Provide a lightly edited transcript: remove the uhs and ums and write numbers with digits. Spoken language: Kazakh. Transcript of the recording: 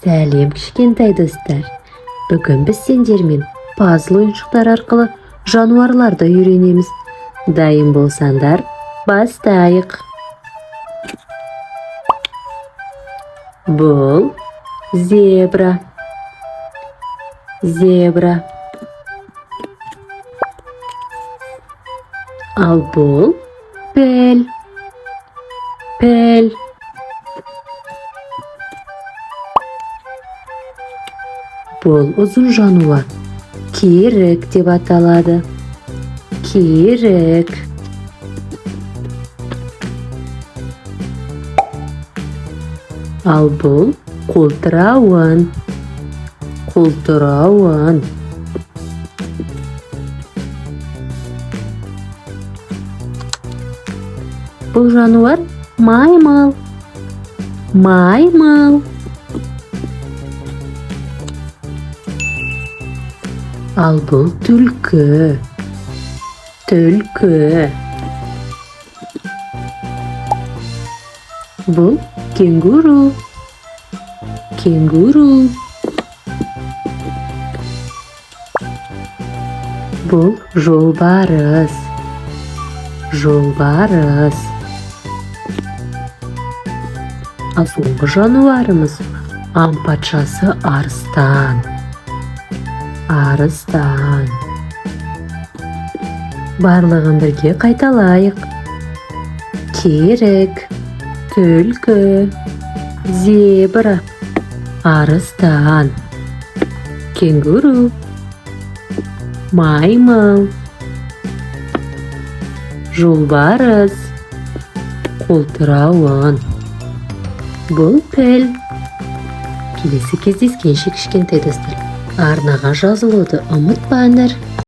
Сәлем кішкентай достар. Бүгін біз сендермен пазл ойыншықтар арқылы жануарларды үйренеміз. Дайын болсаңдар, бастайық. Бұл зебра. Ал бұл пел. Бұл ұзын жануар керік деп аталады. Керік. Ал бұл қолтырауын. Бұл жануар маймыл. Ал бұл түлкі. Бұл кенгуру. Бұл жолбарыс. Ал соңғы жануарымыз аң патшасы арыстан. Барлығын бірге қайталайық. Керік, түлкі, зебра, арыстан, кенгуру, маймыл, жолбарыс, қолтырауын. Бұл піл. Келесі кездескенше кішкентай достар. Арнаға жазылуды ұмытпаңдар.